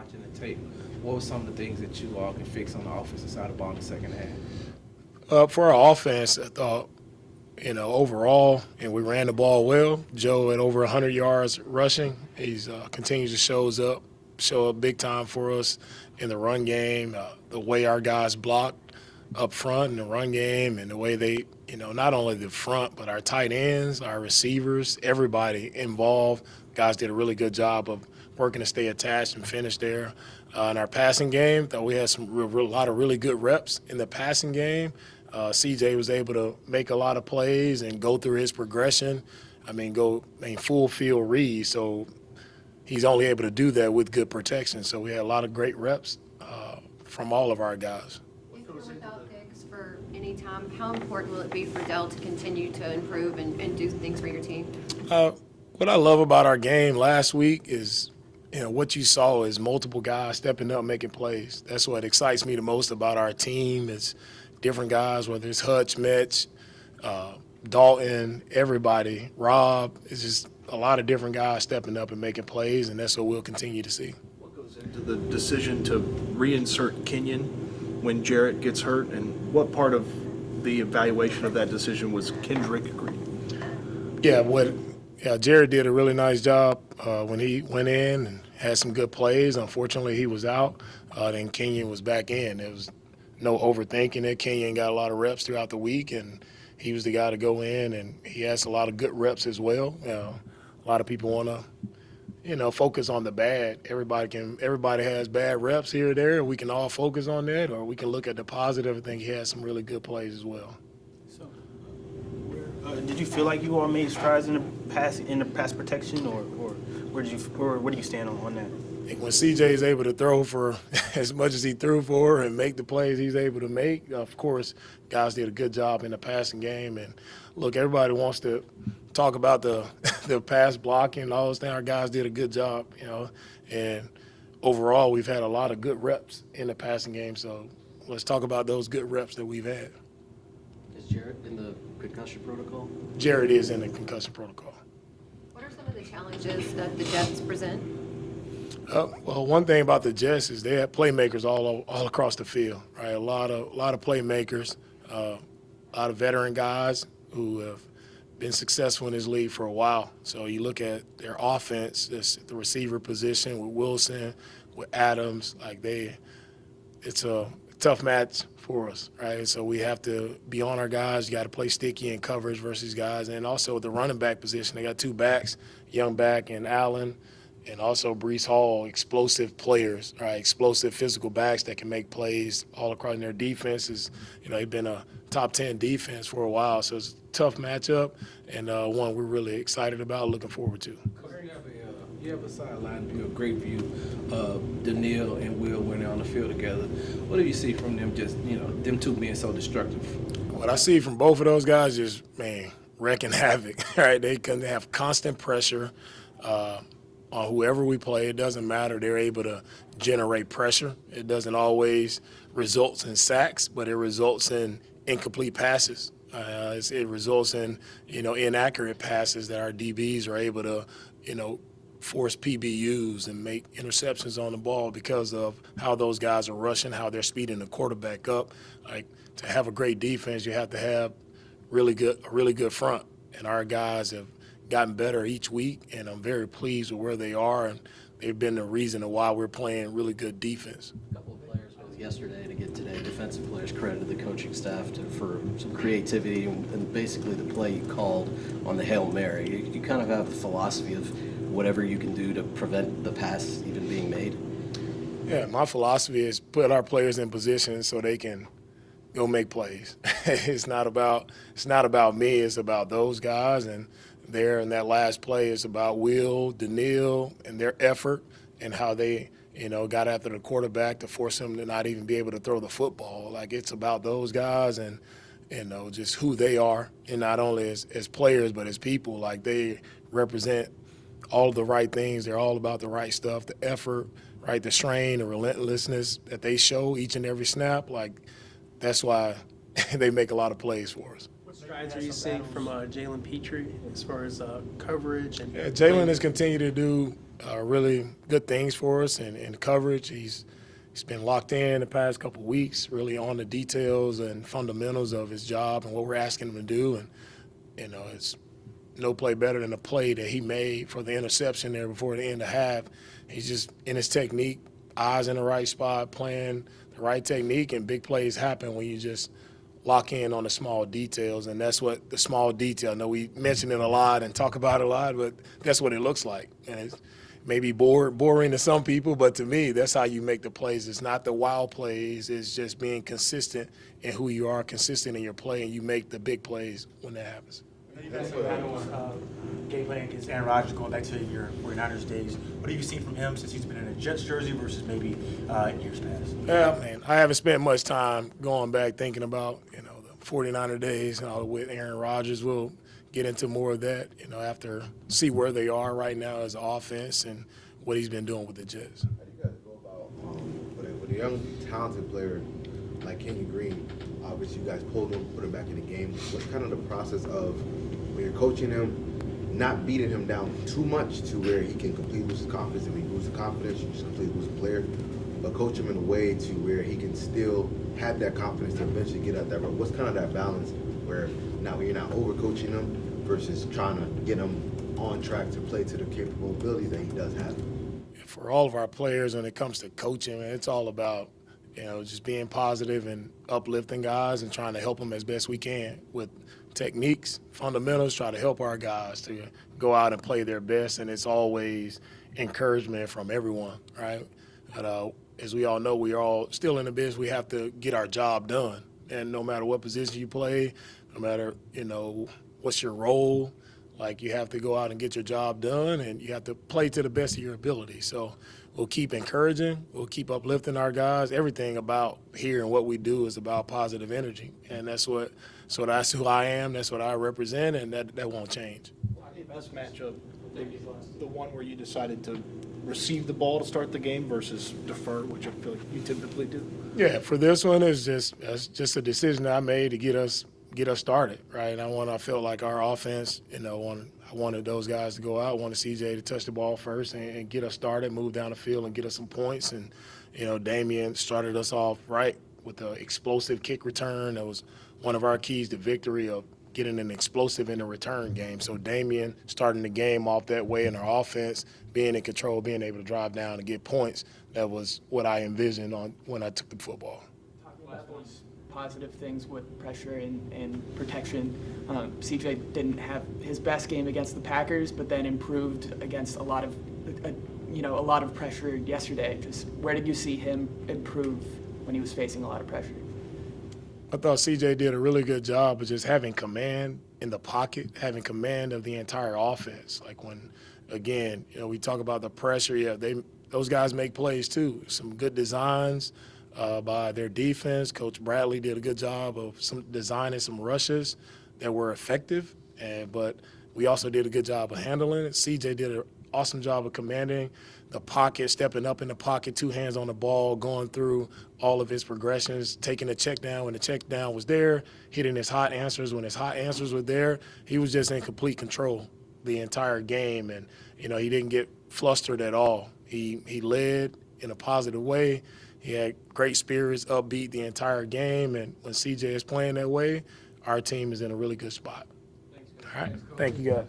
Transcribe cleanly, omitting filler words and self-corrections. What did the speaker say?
watching the tape, what were some of the things that you all can fix on the offensive side of the ball in the second half? For our offense, I thought, overall, and we ran the ball well. Joe at over 100 yards rushing. He's continues to show up big time for us in the run game. The way our guys blocked up front in the run game, and the way they, not only the front but our tight ends, our receivers, everybody involved. Guys did a really good job of working to stay attached and finish there. In our passing game, thought we had a lot of really good reps in the passing game. CJ was able to make a lot of plays and go through his progression. Full field read. So he's only able to do that with good protection. So we had a lot of great reps from all of our guys. If you're without Diggs for any time, how important will it be for Dell to continue to improve and do things for your team? What I love about our game last week is, what you saw is multiple guys stepping up, making plays. That's what excites me the most about our team is different guys, whether it's Hutch, Mitch, Dalton, everybody, Rob. It's just a lot of different guys stepping up and making plays, and that's what we'll continue to see. What goes into the decision to reinsert Kenyon when Jarrett gets hurt, and what part of the evaluation of that decision was Kendrick agreeing? Jared did a really nice job when he went in and had some good plays. Unfortunately, he was out. Then Kenyon was back in. There was no overthinking it. Kenyon got a lot of reps throughout the week, and he was the guy to go in, and he has a lot of good reps as well. A lot of people want to, focus on the bad. Everybody has bad reps here or there, and we can all focus on that, or we can look at the positive. I think he has some really good plays as well. So, did you feel like you all made strides in the pass protection, or where do you stand on that? When CJ is able to throw for as much as he threw for and make the plays he's able to make, of course, guys did a good job in the passing game. And look, everybody wants to talk about the pass blocking and all those things. Our guys did a good job, and overall we've had a lot of good reps in the passing game. So let's talk about those good reps that we've had. Is Jarrett in the concussion protocol? Jared is in the concussion protocol. What are some of the challenges that the Jets present? Well, one thing about the Jets is they have playmakers all across the field, right? A lot of playmakers, a lot of veteran guys who have been successful in this league for a while. So you look at their offense, the receiver position with Wilson, with Adams, it's a tough match for us, right? So we have to be on our guys. You got to play sticky in coverage versus guys. And also the running back position, they got two backs, young back and Allen, and also Breece Hall, explosive players, right? Explosive physical backs that can make plays all across their defenses. They've been a top 10 defense for a while, so it's a tough matchup and one we're really excited about, looking forward to. You have a sideline view, a great view of Daniil and Will when they're on the field together. What do you see from them them two being so destructive? What I see from both of those guys is, wrecking havoc, right? They have constant pressure on whoever we play. It doesn't matter. They're able to generate pressure. It doesn't always result in sacks, but it results in incomplete passes. It results in, inaccurate passes that our DBs are able to, force PBUs and make interceptions on the ball because of how those guys are rushing, how they're speeding the quarterback up. To have a great defense, you have to have a really good front, and our guys have gotten better each week, and I'm very pleased with where they are, and they've been the reason why we're playing really good defense. A couple of players, both yesterday and again today, defensive players credited the coaching staff for some creativity and basically the play you called on the Hail Mary. You kind of have a philosophy of whatever you can do to prevent the pass even being made. Yeah, my philosophy is put our players in position so they can go make plays. It's not about me, it's about those guys, and there in that last play, it's about Will, Daniil, and their effort and how they, got after the quarterback to force him to not even be able to throw the football. It's about those guys and, just who they are, and not only as players but as people. They represent all of the right things. They're all about the right stuff, the effort, right, the strain, the relentlessness that they show each and every snap. That's why they make a lot of plays for us. What strides are you seeing from Jalen Petrie as far as coverage? And Jalen has continued to do really good things for us in coverage. He's been locked in the past couple of weeks, really on the details and fundamentals of his job and what we're asking him to do. And, it's no play better than the play that he made for the interception there before the end of half. He's just in his technique, eyes in the right spot, playing the right technique, and big plays happen when you just lock in on the small details, and that's what the small detail. I know we mention it a lot and talk about it a lot, but that's what it looks like. And it's maybe boring to some people, but to me, that's how you make the plays. It's not the wild plays. It's just being consistent in who you are, consistent in your play, and you make the big plays when that happens. You guys have had on game plan against Aaron Rodgers going back to your 49ers days. What have you seen from him since he's been in a Jets jersey versus maybe in years past? Yeah, man, I haven't spent much time going back thinking about, the 49er days with Aaron Rodgers. We'll get into more of that, after see where they are right now as an offense and what he's been doing with the Jets. How do you guys go about with a young, talented player like Kenyon Green? Obviously, you guys pulled him, put him back in the game. What's kind of the process of when you're coaching him, not beating him down too much to where he can completely lose his confidence, and when he loses confidence, you just completely lose a player, but coach him in a way to where he can still have that confidence to eventually get out that road? What's kind of that balance where now you're not overcoaching him versus trying to get him on track to play to the capable abilities that he does have? For all of our players, when it comes to coaching, man, it's all about just being positive and uplifting guys and trying to help them as best we can with techniques, fundamentals, try to help our guys to go out and play their best. And it's always encouragement from everyone, right? But, as we all know, we are all still in the business. We have to get our job done. And no matter what position you play, no matter, what's your role, like you have to go out and get your job done, and you have to play to the best of your ability. So we'll keep encouraging, we'll keep uplifting our guys. Everything about here and what we do is about positive energy, and that's who I am, that's what I represent, and that won't change. Best matchup, the one where you decided to receive the ball to start the game versus defer, which I feel like you typically do? Yeah, for this one, that's just a decision I made to get us started, right? And I felt like our offense, I wanted those guys to go out. I wanted CJ to touch the ball first and get us started, move down the field and get us some points. And, Damian started us off right with the explosive kick return. That was one of our keys to victory, of getting an explosive in the return game. So Damian starting the game off that way, in our offense, being in control, being able to drive down and get points. That was what I envisioned when I took the football. Talking about those positive things with pressure and protection, CJ didn't have his best game against the Packers, but then improved against a lot of pressure yesterday. Just where did you see him improve when he was facing a lot of pressure? I thought CJ did a really good job of just having command in the pocket, having command of the entire offense. Like when, again, we talk about the pressure. Yeah, those guys make plays too. Some good designs by their defense. Coach Bradley did a good job of designing some rushes that were effective, but we also did a good job of handling it. CJ did an awesome job of commanding the pocket, stepping up in the pocket, 2 hands on the ball, going through all of his progressions, taking the check down when the check down was there, hitting his hot answers when his hot answers were there. He was just in complete control the entire game, and he didn't get flustered at all. He led in a positive way. He had great spirits, upbeat the entire game, and when CJ is playing that way, our team is in a really good spot. All right, thank you guys.